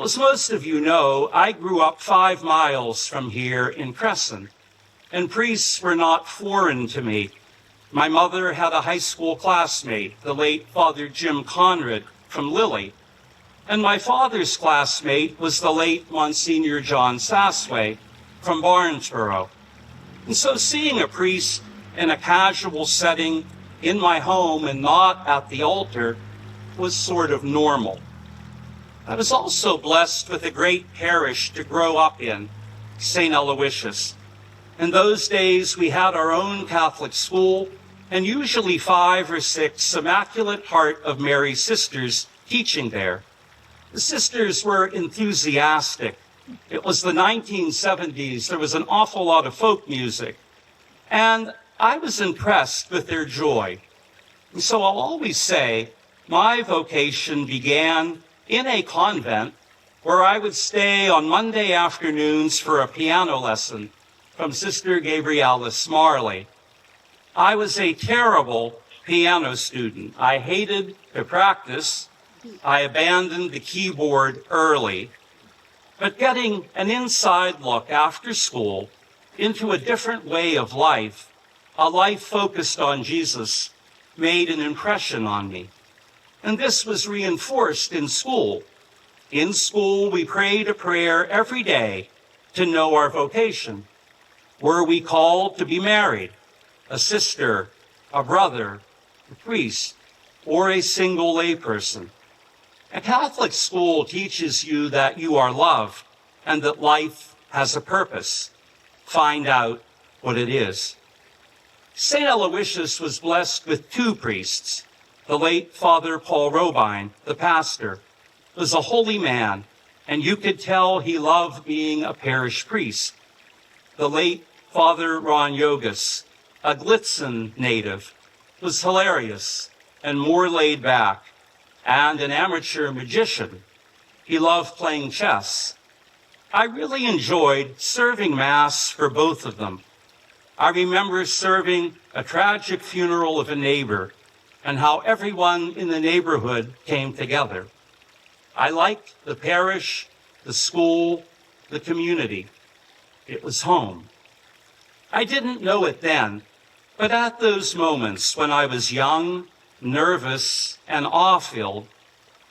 Well, as most of you know, I grew up 5 miles from here in Crescent, and priests were not foreign to me. My mother had a high school classmate, the late Father Jim Conrad from Lilly, and my father's classmate was the late Monsignor John Sassway from Barnesboro. And so seeing a priest in a casual setting in my home and not at the altar was sort of normal. I was also blessed with a great parish to grow up in, St. Aloysius. In those days, we had our own Catholic school and usually 5 or 6 Immaculate Heart of Mary sisters teaching there. The sisters were enthusiastic. It was the 1970s. There was an awful lot of folk music. And I was impressed with their joy. And so I'll always say my vocation began in a convent where I would stay on Monday afternoons for a piano lesson from Sister Gabrielis Marley. I was a terrible piano student. I hated to practice. I abandoned the keyboard early. But getting an inside look after school into a different way of life, a life focused on Jesus, made an impression on me. And this was reinforced in school. In school, we prayed a prayer every day to know our vocation. Were we called to be married, a sister, a brother, a priest, or a single layperson? A Catholic school teaches you that you are loved and that life has a purpose. Find out what it is. St. Aloysius was blessed with 2 priests. The late Father Paul Robine, the pastor, was a holy man, and you could tell he loved being a parish priest. The late Father Ron Yogas, a Glitzen native, was hilarious and more laid back, and an amateur magician. He loved playing chess. I really enjoyed serving Mass for both of them. I remember serving a tragic funeral of a neighbor and how everyone in the neighborhood came together. I liked the parish, the school, the community. It was home. I didn't know it then, but at those moments when I was young, nervous, and awe-filled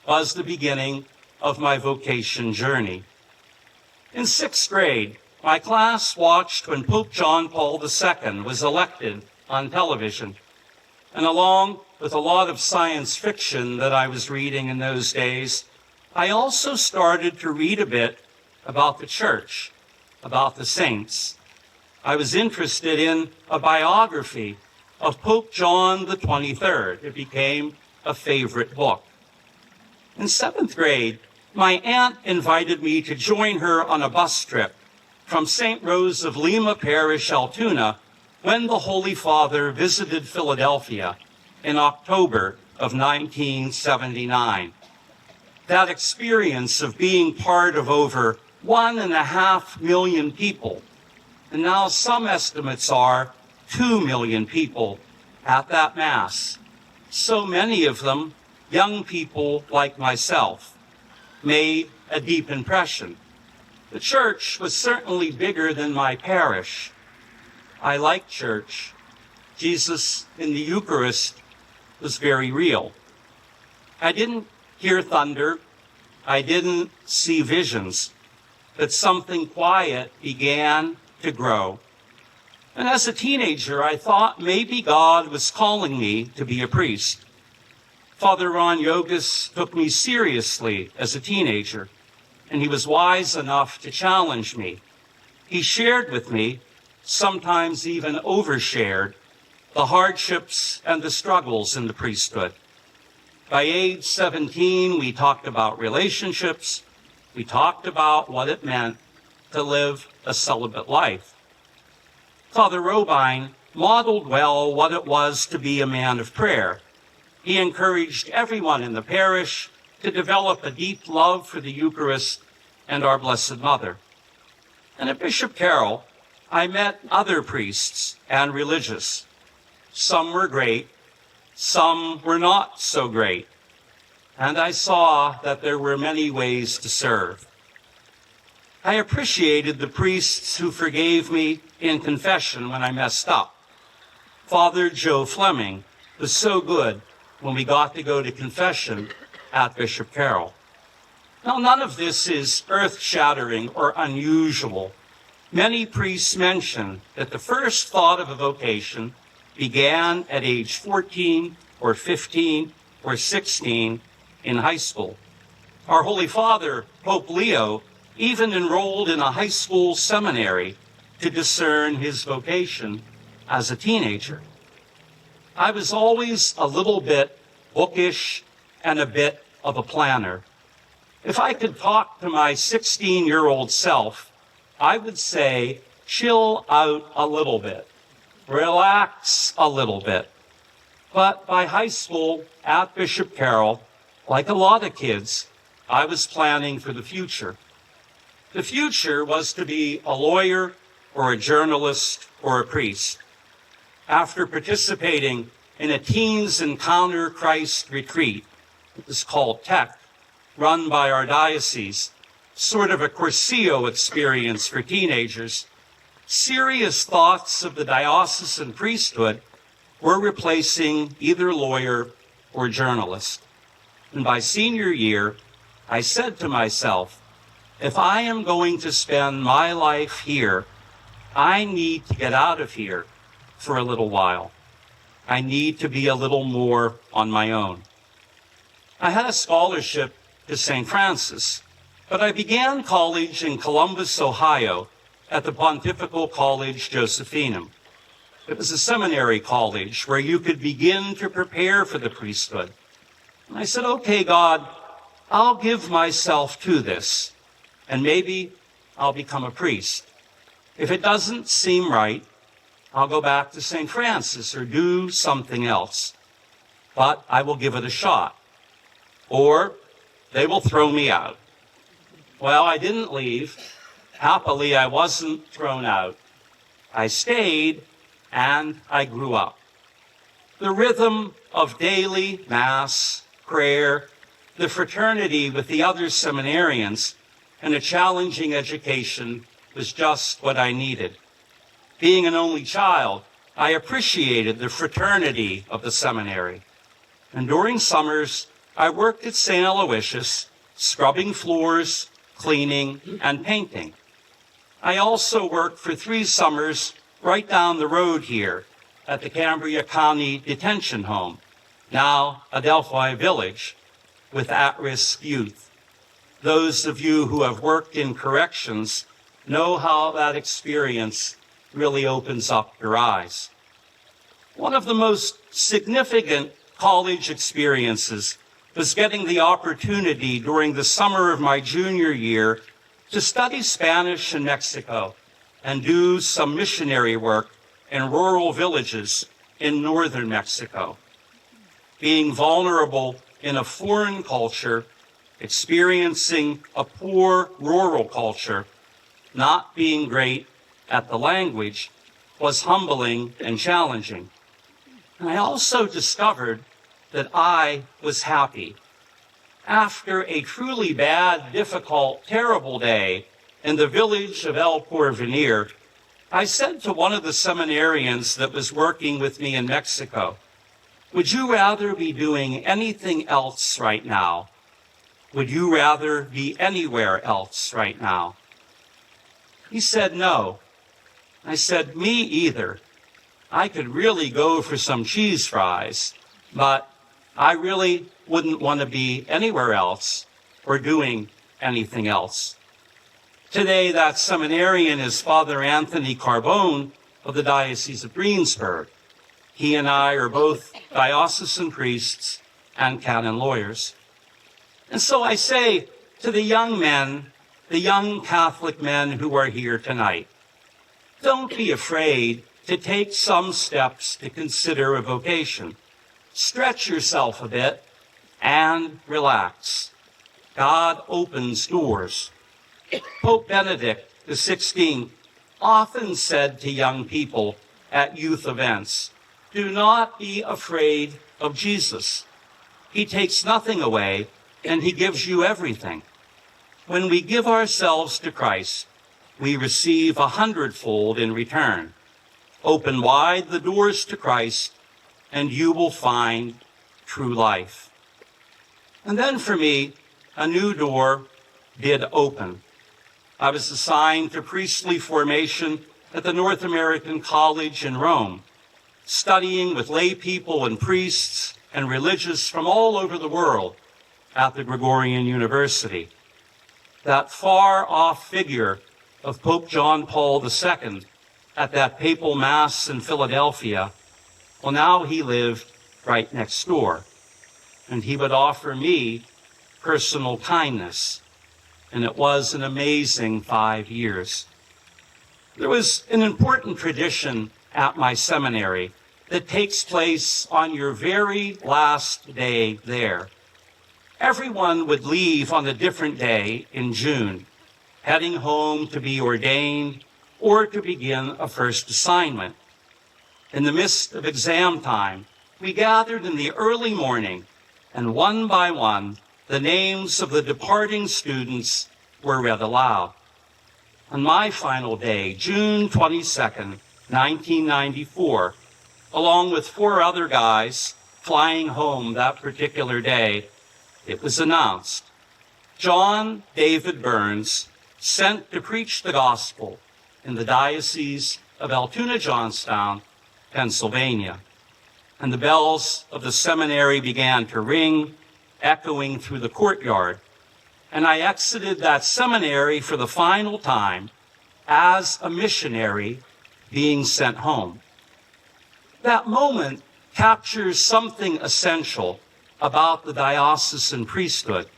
was the beginning of my vocation journey. In 6th grade, my class watched when Pope John Paul II was elected on television. And along with a lot of science fiction that I was reading in those days, I also started to read a bit about the church, about the saints. I was interested in a biography of Pope John the 23rd. It became a favorite book. In 7th grade, my aunt invited me to join her on a bus trip from St. Rose of Lima Parish, Altoona, when the Holy Father visited Philadelphia in October of 1979. That experience of being part of over 1.5 million people, and now some estimates are 2 million people at that Mass, so many of them young people like myself, made a deep impression. The church was certainly bigger than my parish. I liked church. Jesus in the Eucharist was very real. I didn't hear thunder. I didn't see visions, but something quiet began to grow. And as a teenager, I thought maybe God was calling me to be a priest. Father Ron Yogas took me seriously as a teenager, and he was wise enough to challenge me. He shared with me, sometimes even overshared, the hardships and the struggles in the priesthood. By age 17, we talked about relationships. We talked about what it meant to live a celibate life. Father Robine modeled well what it was to be a man of prayer. He encouraged everyone in the parish to develop a deep love for the Eucharist and our Blessed Mother. And at Bishop Carroll, I met other priests and religious. Some were great, some were not so great. and I saw that there were many ways to serve. I appreciated the priests who forgave me in confession when I messed up. Father Joe Fleming was so good when we got to go to confession at Bishop Carroll. Now, none of this is earth-shattering or unusual. Many priests mention that the first thought of a vocation began at age 14 or 15 or 16 in high school. Our Holy Father, Pope Leo, even enrolled in a high school seminary to discern his vocation as a teenager. I was always a little bit bookish and a bit of a planner. If I could talk to my 16-year-old self, I would say, chill out a little bit, relax a little bit. But by high school at Bishop Carroll, like a lot of kids, I was planning for the future. The future was to be a lawyer or a journalist or a priest. After participating in a Teens Encounter Christ retreat, it was called TEC, run by our diocese, sort of a Cursillo experience for teenagers, serious thoughts of the diocesan priesthood were replacing either lawyer or journalist. And by senior year, I said to myself, if I am going to spend my life here, I need to get out of here for a little while. I need to be a little more on my own. I had a scholarship to St. Francis, but I began college in Columbus, Ohio, at the Pontifical College Josephinum. It was a seminary college where you could begin to prepare for the priesthood. And I said, okay, God, I'll give myself to this, and maybe I'll become a priest. If it doesn't seem right, I'll go back to St. Francis or do something else. But I will give it a shot. Or they will throw me out. Well, I didn't leave. Happily, I wasn't thrown out. I stayed, and I grew up. The rhythm of daily Mass, prayer, the fraternity with the other seminarians, and a challenging education was just what I needed. Being an only child, I appreciated the fraternity of the seminary. And during summers, I worked at St. Aloysius, scrubbing floors, cleaning, and painting. I also worked for 3 summers right down the road here at the Cambria County Detention Home, now Adelphi Village, with at-risk youth. Those of you who have worked in corrections know how that experience really opens up your eyes. One of the most significant college experiences was getting the opportunity during the summer of my junior year to study Spanish in Mexico and do some missionary work in rural villages in northern Mexico. Being vulnerable in a foreign culture, experiencing a poor rural culture, not being great at the language was humbling and challenging. And I also discovered that I was happy. After a truly bad, difficult, terrible day in the village of El Porvenir, I said to one of the seminarians that was working with me in Mexico, would you rather be doing anything else right now? Would you rather be anywhere else right now? He said, no. I said, me either. I could really go for some cheese fries, but I really wouldn't want to be anywhere else or doing anything else. Today, that seminarian is Father Anthony Carbone of the Diocese of Greensburg. He and I are both diocesan priests and canon lawyers. And so I say to the young men, the young Catholic men who are here tonight, don't be afraid to take some steps to consider a vocation. Stretch yourself a bit and relax. God opens doors. Pope Benedict XVI often said to young people at youth events, do not be afraid of Jesus. He takes nothing away, and he gives you everything. When we give ourselves to Christ, we receive 100-fold in return. Open wide the doors to Christ, and you will find true life. And then for me, a new door did open. I was assigned to priestly formation at the North American College in Rome, studying with lay people and priests and religious from all over the world at the Gregorian University. That far-off figure of Pope John Paul II at that papal mass in Philadelphia, well, now he lived right next door, and he would offer me personal kindness, and it was an amazing 5 years. There was an important tradition at my seminary that takes place on your very last day there. Everyone would leave on a different day in June, heading home to be ordained or to begin a first assignment. In the midst of exam time, we gathered in the early morning, and one by one, the names of the departing students were read aloud. On my final day, June 22nd, 1994, along with 4 other guys flying home that particular day, it was announced, John David Byrnes, sent to preach the gospel in the Diocese of Altoona-Johnstown, Pennsylvania. And the bells of the seminary began to ring, echoing through the courtyard. And I exited that seminary for the final time as a missionary being sent home. That moment captures something essential about the diocesan priesthood,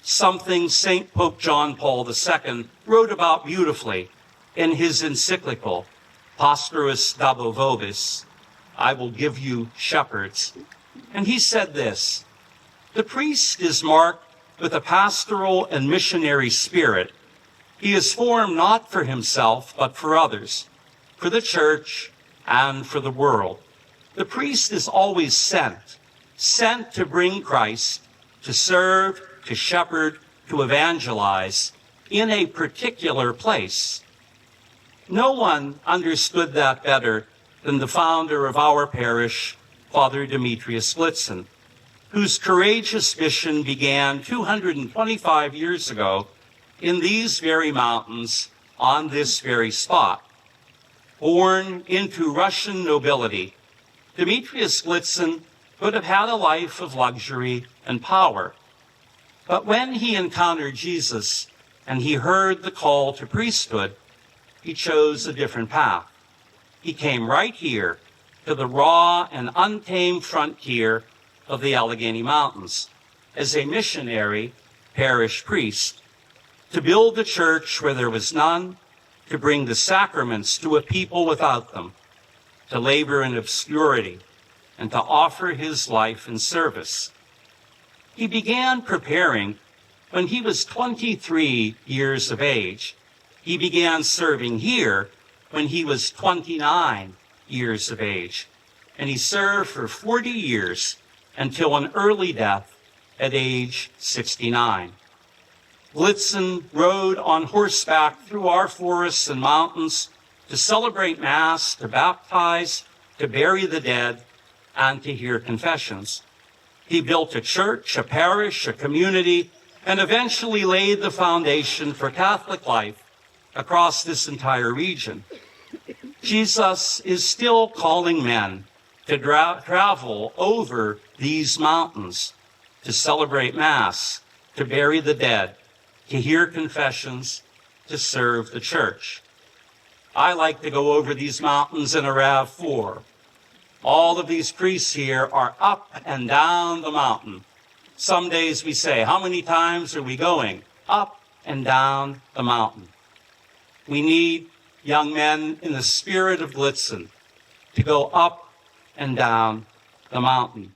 something St. Pope John Paul II wrote about beautifully in his encyclical, Pastoris Dabo Vobis, I will give you shepherds. And he said this, the priest is marked with a pastoral and missionary spirit. He is formed not for himself, but for others, for the church and for the world. The priest is always sent to bring Christ, to serve, to shepherd, to evangelize in a particular place. No one understood that better than the founder of our parish, Father Demetrius Blitzen, whose courageous mission began 225 years ago in these very mountains on this very spot. Born into Russian nobility, Demetrius Blitzen could have had a life of luxury and power. But when he encountered Jesus and he heard the call to priesthood, he chose a different path. He came right here to the raw and untamed frontier of the Allegheny Mountains as a missionary parish priest, to build a church where there was none, to bring the sacraments to a people without them, to labor in obscurity, and to offer his life in service. He began preparing when he was 23 years of age. He began serving here when he was 29 years of age, and he served for 40 years until an early death at age 69. Blitzen rode on horseback through our forests and mountains to celebrate Mass, to baptize, to bury the dead, and to hear confessions. He built a church, a parish, a community, and eventually laid the foundation for Catholic life across this entire region. Jesus is still calling men to travel over these mountains, to celebrate Mass, to bury the dead, to hear confessions, to serve the church. I like to go over these mountains in a RAV4. All of these priests here are up and down the mountain. Some days we say, how many times are we going? Up and down the mountain. We need young men in the spirit of Blitzen to go up and down the mountain.